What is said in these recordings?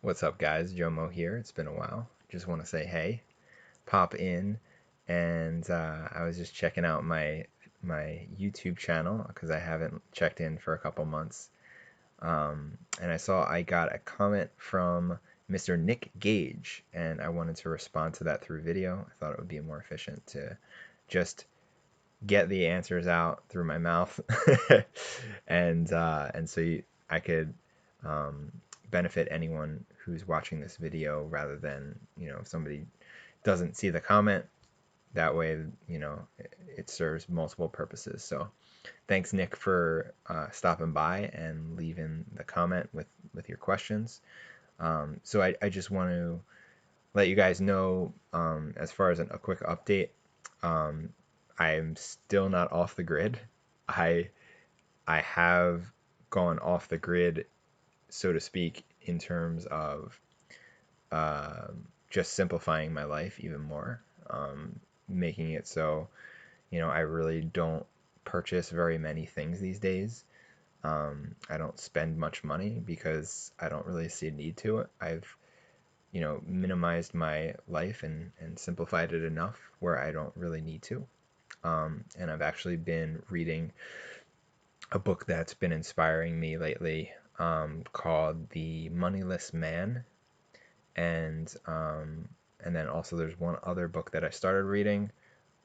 What's up, guys? Jomo here. It's been a while. Just want to say hey, pop in, and I was just checking out my YouTube channel because I haven't checked in for a couple months. And I saw I got a comment from Mr. Nick Gage, and I wanted to respond to that through video. I thought it would be more efficient to just get the answers out through my mouth, and so I could um, benefit anyone who's watching this video rather than if somebody doesn't see the comment. That way, it serves multiple purposes. So thanks, Nick, for stopping by and leaving the comment with your questions. So I just want to let you guys know, as far as a quick update, um, I'm still not off the grid. I I have gone off the grid, so to speak, in terms of just simplifying my life even more, making it so I really don't purchase very many things these days. I don't spend much money because I don't really see a need to it. I've minimized my life and simplified it enough where I don't really need to. And I've actually been reading a book that's been inspiring me lately, called The Moneyless Man. And then also there's one other book that I started reading.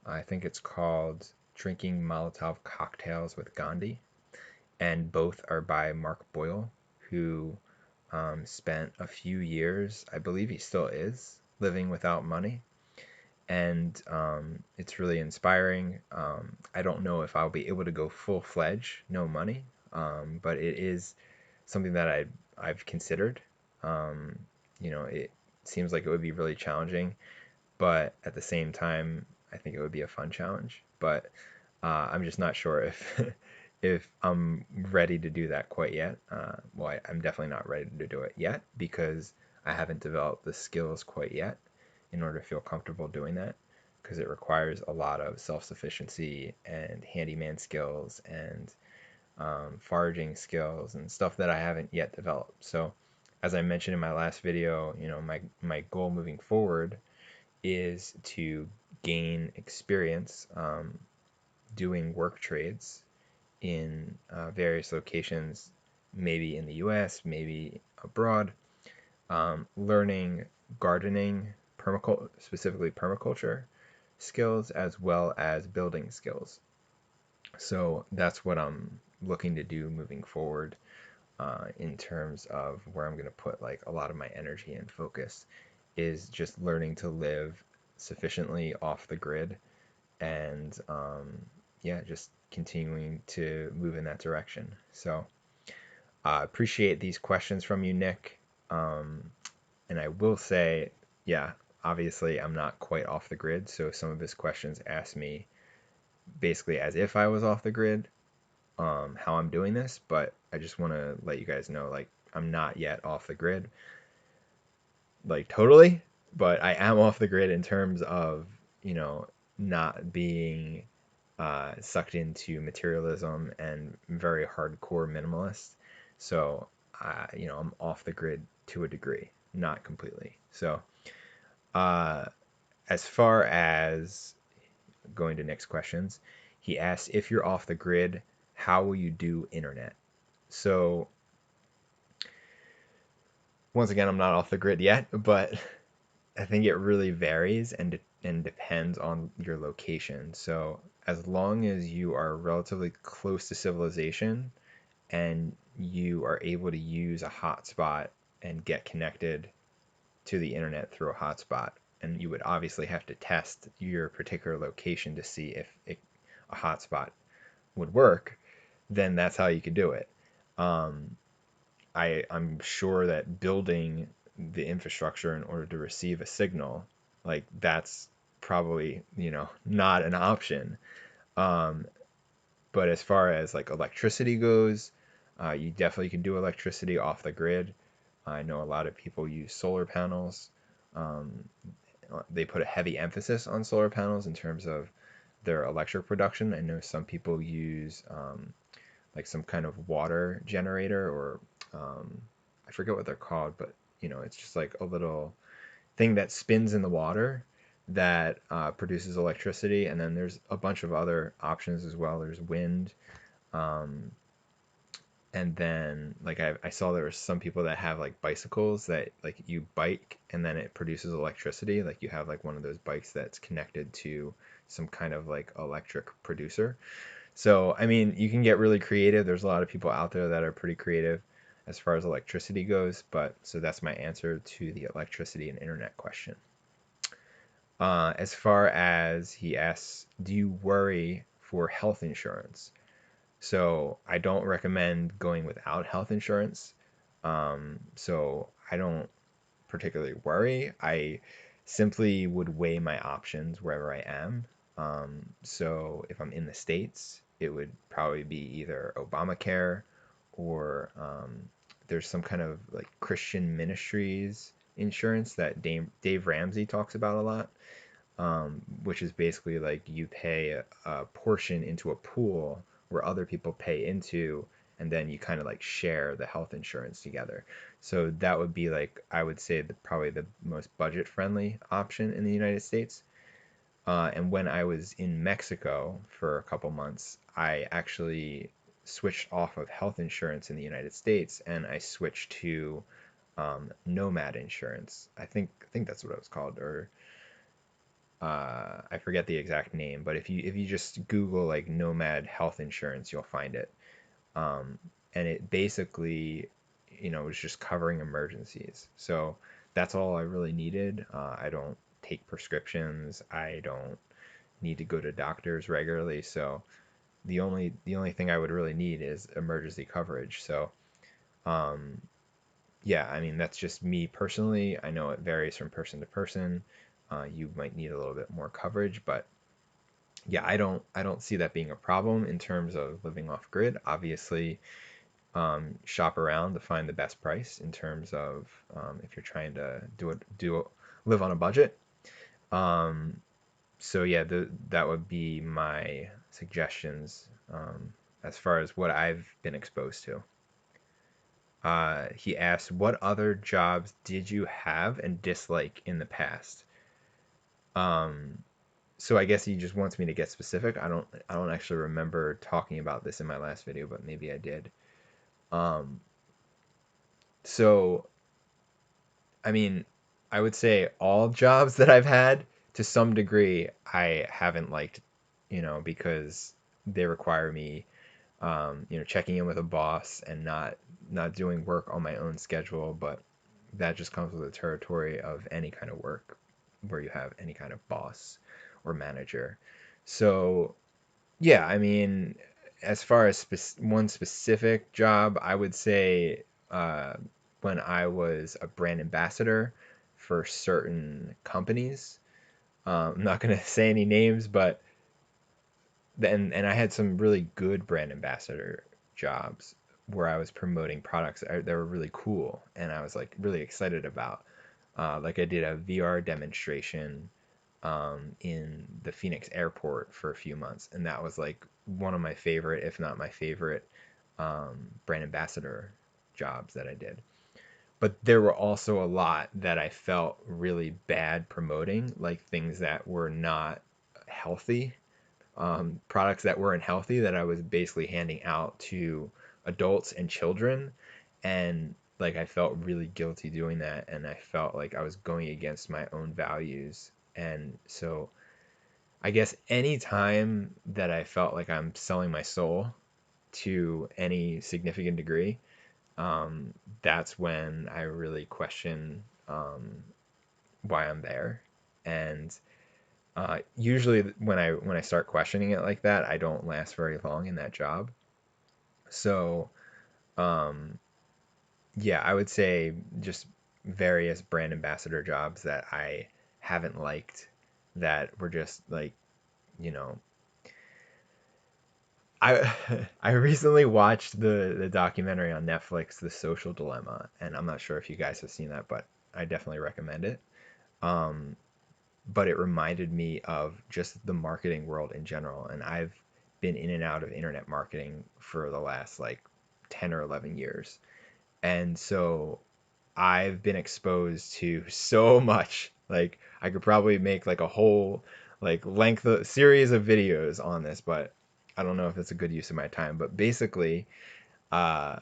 I think it's called Drinking Molotov Cocktails with Gandhi. And both are by Mark Boyle, who spent a few years, I believe he still is, living without money. And it's really inspiring. I don't know if I'll be able to go full-fledged, no money, but it is something that I've considered. Um, it seems like it would be really challenging, but at the same time, I think it would be a fun challenge. But I'm just not sure if if I'm ready to do that quite yet. Well, I'm definitely not ready to do it yet because I haven't developed the skills quite yet in order to feel comfortable doing that, because it requires a lot of self-sufficiency and handyman skills and foraging skills and stuff that I haven't yet developed. So, as I mentioned in my last video, my goal moving forward is to gain experience doing work trades in various locations, maybe in the US, maybe abroad, learning gardening, specifically permaculture skills, as well as building skills. So that's what I'm looking to do moving forward, in terms of where I'm going to put like a lot of my energy and focus, is just learning to live sufficiently off the grid, and yeah, just continuing to move in that direction. So I appreciate these questions from you, Nick. Um, and I will say, yeah, obviously I'm not quite off the grid, so some of his questions ask me basically as if I was off the grid, how I'm doing this, but I just want to let you guys know, like, I'm not yet off the grid, like, totally, but I am off the grid in terms of, not being sucked into materialism and very hardcore minimalist. So, I'm off the grid to a degree, not completely. So, uh, as far as going to next questions, he asks, if you're off the grid, how will you do internet? So, once again, I'm not off the grid yet, but I think it really varies and depends on your location. So, as long as you are relatively close to civilization and you are able to use a hotspot and get connected to the internet through a hotspot, and you would obviously have to test your particular location to see if a hotspot would work, then that's how you could do it. Um, I'm sure that building the infrastructure in order to receive a signal, like that's probably, not an option. Um, but as far as like electricity goes, you definitely can do electricity off the grid. I know a lot of people use solar panels. Um, they put a heavy emphasis on solar panels in terms of their electric production. I know some people use like some kind of water generator, or I forget what they're called, but it's just like a little thing that spins in the water that produces electricity. And then there's a bunch of other options as well. There's wind. Um, and then like I saw there were some people that have like bicycles that like you bike and then it produces electricity. Like you have like one of those bikes that's connected to some kind of like electric producer. So, I mean, you can get really creative. There's a lot of people out there that are pretty creative as far as electricity goes, but so that's my answer to the electricity and internet question. As far as he asks, do you worry for health insurance? So I don't recommend going without health insurance. So I don't particularly worry. I simply would weigh my options wherever I am. So if I'm in the States, it would probably be either Obamacare or there's some kind of like Christian ministries insurance that Dave Ramsey talks about a lot, which is basically like you pay a portion into a pool where other people pay into, and then you kind of like share the health insurance together. So that would be like, I would say, probably the most budget friendly option in the United States. And when I was in Mexico for a couple months, I actually switched off of health insurance in the United States and I switched to nomad insurance. I think that's what it was called, or I forget the exact name, but if you just Google like nomad health insurance, you'll find it. Um, and it basically, was just covering emergencies. So that's all I really needed. I don't take prescriptions. I don't need to go to doctors regularly. So the only thing I would really need is emergency coverage. So um, yeah, I mean, that's just me personally. I know it varies from person to person. You might need a little bit more coverage, but yeah, I don't see that being a problem in terms of living off grid. Obviously, shop around to find the best price in terms of if you're trying to live on a budget. Um, so yeah, that would be my suggestions as far as what I've been exposed to. He asked, "What other jobs did you have and dislike in the past?" Um, so I guess he just wants me to get specific. I don't actually remember talking about this in my last video, but maybe I did. Um, so I mean, I would say all jobs that I've had to some degree I haven't liked, because they require me checking in with a boss and not doing work on my own schedule, but that just comes with the territory of any kind of work where you have any kind of boss or manager. So, yeah, I mean, as far as one specific job, I would say uh, when I was a brand ambassador for certain companies, I'm not going to say any names, but and I had some really good brand ambassador jobs where I was promoting products that were really cool and I was like really excited about. Like I did a VR demonstration in the Phoenix airport for a few months, and that was like one of my favorite, if not my favorite, brand ambassador jobs that I did. But there were also a lot that I felt really bad promoting, like things that were not healthy, products that weren't healthy that I was basically handing out to adults and children. And like I felt really guilty doing that. And I felt like I was going against my own values. And so I guess any time that I felt like I'm selling my soul to any significant degree, that's when I really question why I'm there. And usually when I start questioning it like that, I don't last very long in that job. So um, yeah, I would say just various brand ambassador jobs that I haven't liked that were just like, you know, I I recently watched the documentary on Netflix, The Social Dilemma, and I'm not sure if you guys have seen that, but I definitely recommend it. Um, but it reminded me of just the marketing world in general. And I've been in and out of internet marketing for the last like 10 or 11 years. And so I've been exposed to so much. Like I could probably make like a whole like length of, series of videos on this, but I don't know if it's a good use of my time. But basically, uh,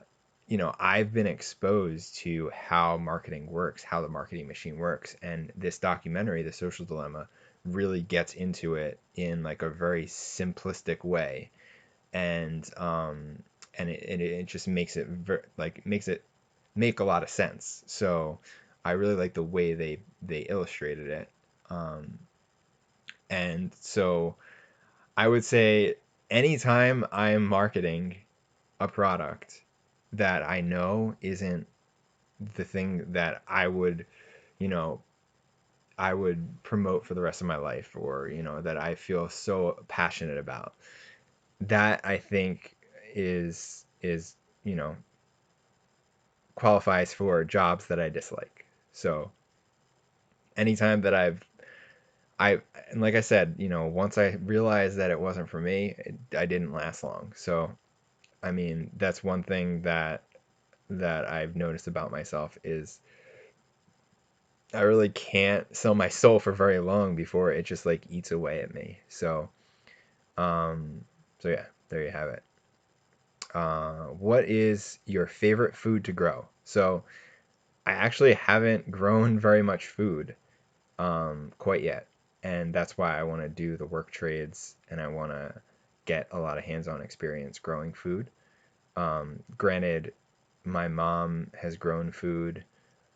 I've been exposed to how marketing works, how the marketing machine works, and this documentary, The Social Dilemma, really gets into it in like a very simplistic way, and it just makes it makes it make a lot of sense. So I really like the way they illustrated it, um, and so I would say anytime I'm marketing a product that I know isn't the thing that you know, I would promote for the rest of my life, or, that I feel so passionate about. That I think is, you know, qualifies for jobs that I dislike. So anytime that and like I said, once I realized that it wasn't for me, I didn't last long. So, I mean, that's one thing that I've noticed about myself is I really can't sell my soul for very long before it just like eats away at me. Um, so yeah, there you have it. What is your favorite food to grow? So I actually haven't grown very much food quite yet, and that's why I want to do the work trades and I want to get a lot of hands-on experience growing food. Granted, my mom has grown food.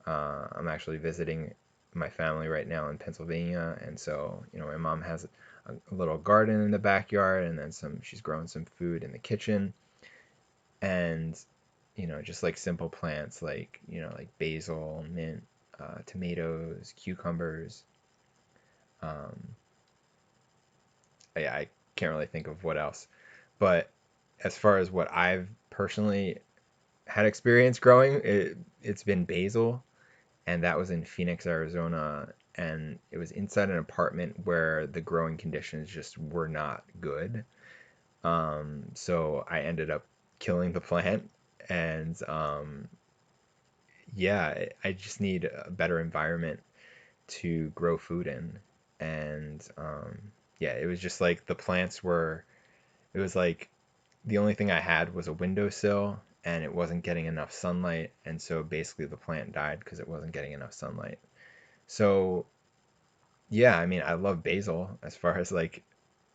I'm actually visiting my family right now in Pennsylvania, and so my mom has a little garden in the backyard, and then she's grown some food in the kitchen, and just like simple plants like like basil, mint, tomatoes, cucumbers. Um, I can't really think of what else, but as far as what I've personally had experience growing, it's been basil, and that was in Phoenix, Arizona, and it was inside an apartment where the growing conditions just were not good. So I ended up killing the plant, and yeah, I just need a better environment to grow food in, and yeah, it was just like the plants were. It was like the only thing I had was a windowsill, and it wasn't getting enough sunlight, and so basically the plant died because it wasn't getting enough sunlight. So yeah, I mean, I love basil as far as like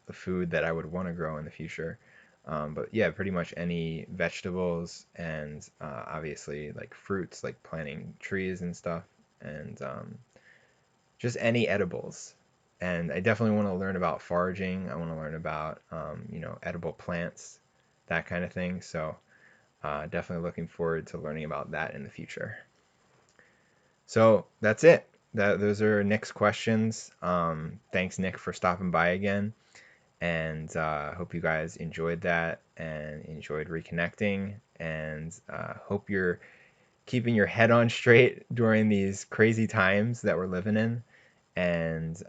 the food that I would want to grow in the future. But yeah, pretty much any vegetables and obviously like fruits, like planting trees and stuff, and just any edibles. And I definitely want to learn about foraging. I want to learn about, edible plants, that kind of thing. So definitely looking forward to learning about that in the future. So that's it. Those are Nick's questions. Thanks, Nick, for stopping by again. And hope you guys enjoyed that and enjoyed reconnecting. And hope you're keeping your head on straight during these crazy times that we're living in. And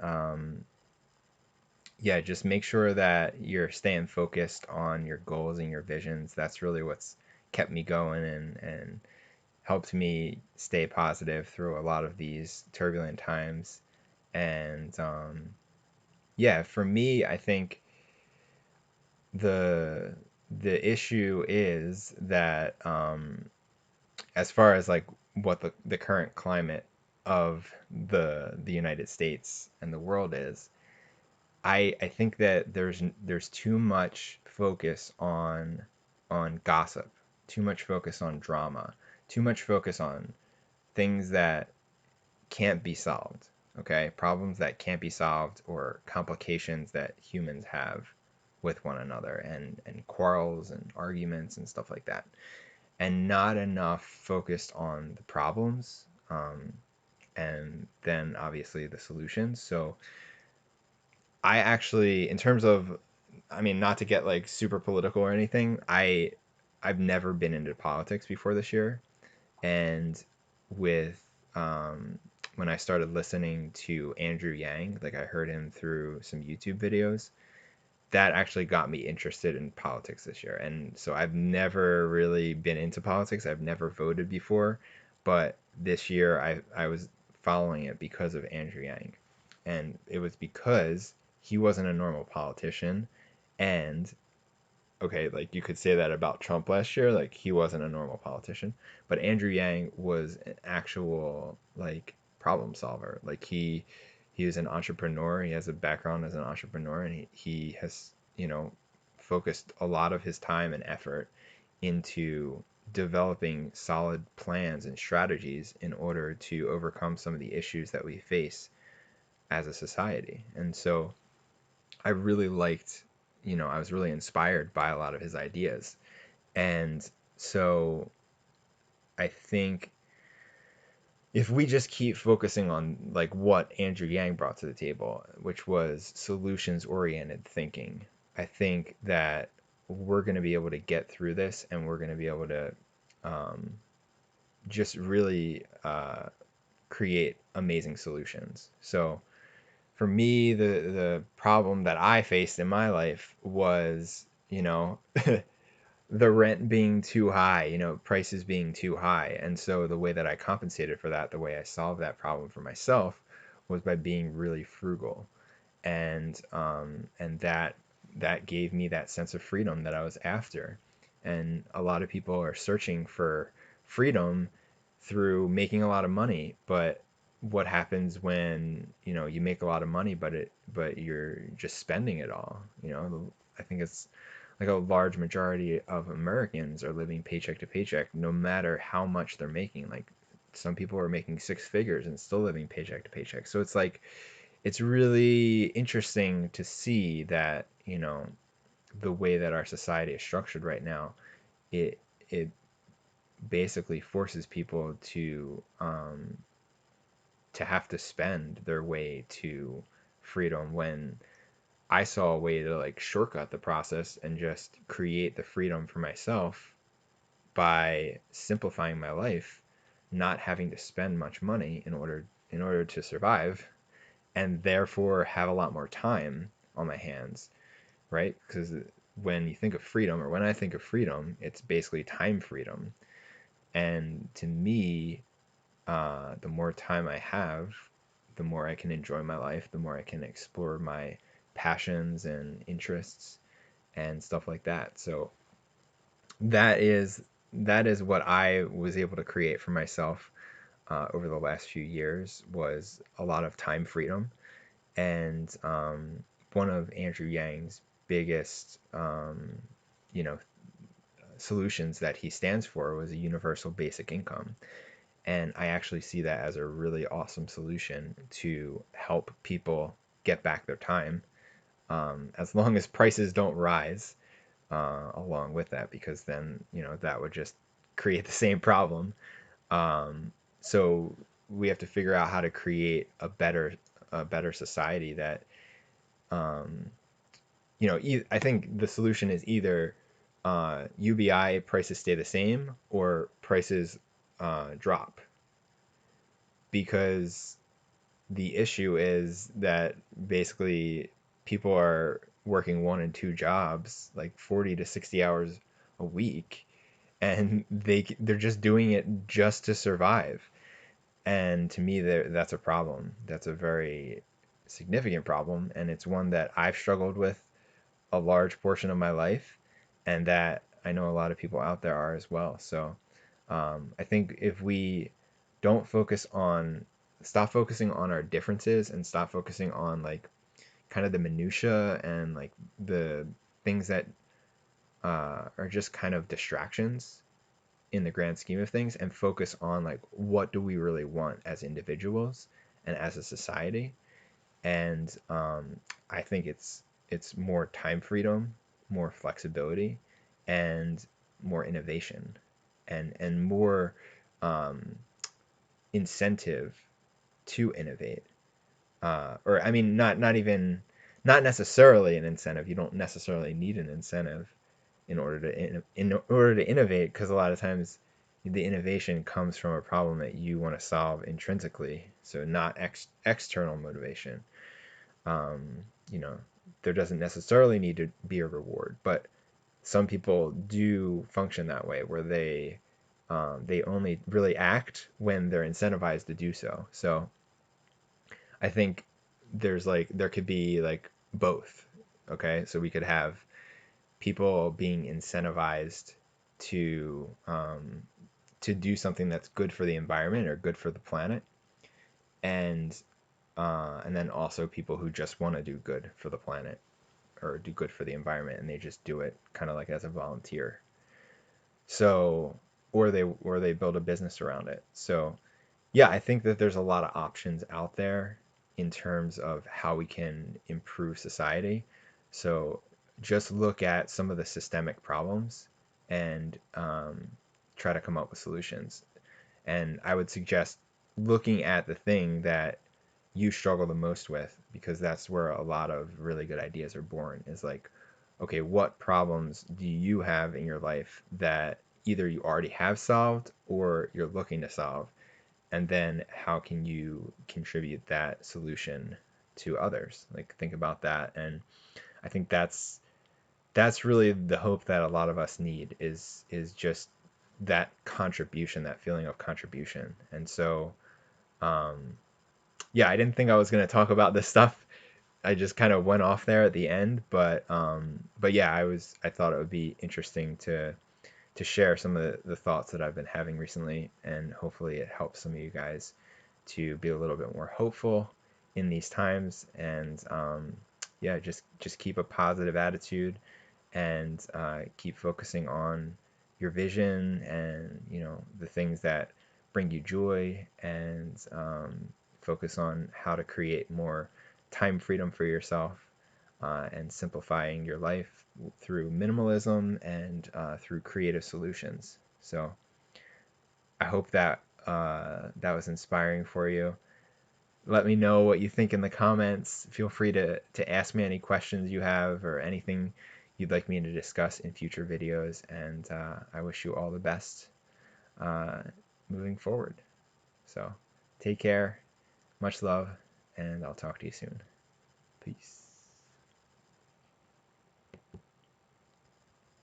yeah, just make sure that you're staying focused on your goals and your visions. That's really what's kept me going and helped me stay positive through a lot of these turbulent times. And yeah, for me, I think the the issue is that as far as like what the current climate of the United States and the world is, I think that there's too much focus on gossip, too much focus on drama, too much focus on things that can't be solved, okay? Problems that can't be solved or complications that humans have with one another and quarrels and arguments and stuff like that. And not enough focused on the problems and then obviously the solutions. So I actually, in terms of, I mean, not to get like super political or anything, I've never been into politics before this year, and with when I started listening to Andrew Yang, like I heard him through some YouTube videos, that actually got me interested in politics this year. And so I've never really been into politics. I've never voted before, but this year I was following it because of Andrew Yang. And it was because he wasn't a normal politician. And okay, like you could say that about Trump last year, like he wasn't a normal politician, but Andrew Yang was an actual like problem solver. Like he was an entrepreneur. He has a background as an entrepreneur, and he has, focused a lot of his time and effort into developing solid plans and strategies in order to overcome some of the issues that we face as a society. And so I really liked, I was really inspired by a lot of his ideas. And so I think if we just keep focusing on like what Andrew Yang brought to the table, which was solutions oriented thinking, I think that we're going to be able to get through this, and we're going to be able to um, just really create amazing solutions. So for me, the problem that I faced in my life was, the rent being too high, prices being too high. And so the way that I compensated for that, the way I solved that problem for myself, was by being really frugal. And that gave me that sense of freedom that I was after. And a lot of people are searching for freedom through making a lot of money, but what happens when, you make a lot of money, but you're just spending it all? I think it's like a large majority of Americans are living paycheck to paycheck, no matter how much they're making. Like some people are making six figures and still living paycheck to paycheck. So it's like it's really interesting to see that, the way that our society is structured right now, it basically forces people to have to spend their way to freedom, when I saw a way to like shortcut the process and just create the freedom for myself by simplifying my life, not having to spend much money in order to survive, and therefore have a lot more time on my hands, right? Because when you think of freedom, or when I think of freedom, it's basically time freedom. And to me, the more time I have, the more I can enjoy my life, the more I can explore my passions and interests and stuff like that. So that is that is what I was able to create for myself over the last few years, was a lot of time freedom. And one of Andrew Yang's biggest, you know, solutions that he stands for was a universal basic income. And I actually see that as a really awesome solution to help people get back their time, as long as prices don't rise along with that, because then, that would just create the same problem. So we have to figure out how to create a better society that, um, I think the solution is either UBI prices stay the same, or prices drop, because the issue is that basically people are working one and two jobs, like 40 to 60 hours a week, and they're just doing it just to survive. And to me, that's a problem. That's a very significant problem, and it's one that I've struggled with a large portion of my life, and that I know a lot of people out there are as well. So I think if we don't stop focusing on our differences, and stop focusing on like kind of the minutia, and like the things that are just kind of distractions in the grand scheme of things, and focus on like what do we really want as individuals and as a society. And I think it's more time freedom, more flexibility, and more innovation, and more um, incentive to innovate. Or I mean, not necessarily an incentive. You don't necessarily need an incentive in order to innovate, because a lot of times the innovation comes from a problem that you want to solve intrinsically, so not external motivation. um, you know, there doesn't necessarily need to be a reward, but some people do function that way, where they They only really act when they're incentivized to do so. So I think there could be like both. Okay, so we could have people being incentivized to um, to do something that's good for the environment or good for the planet, and and then also people who just want to do good for the planet or do good for the environment, and they just do it kind of like as a volunteer. So, or they build a business around it. So, yeah, I think that there's a lot of options out there in terms of how we can improve society. So, just look at some of the systemic problems and try to come up with solutions. And I would suggest looking at the thing that you struggle the most with, because that's where a lot of really good ideas are born, is like, okay, what problems do you have in your life that either you already have solved or you're looking to solve? And then how can you contribute that solution to others? Like, think about that. And I think that's really the hope that a lot of us need, is just that contribution, that feeling of contribution. And so um, yeah, I didn't think I was going to talk about this stuff. I just kind of went off there at the end, but yeah, I thought it would be interesting to share some of the thoughts that I've been having recently, and hopefully it helps some of you guys to be a little bit more hopeful in these times. And yeah, just keep a positive attitude, and keep focusing on your vision, and the things that bring you joy, and focus on how to create more time freedom for yourself, and simplifying your life through minimalism and through creative solutions. So I hope that that was inspiring for you. Let me know what you think in the comments. Feel free to ask me any questions you have or anything you'd like me to discuss in future videos. And I wish you all the best uh, moving forward. So take care, much love, and I'll talk to you soon. Peace.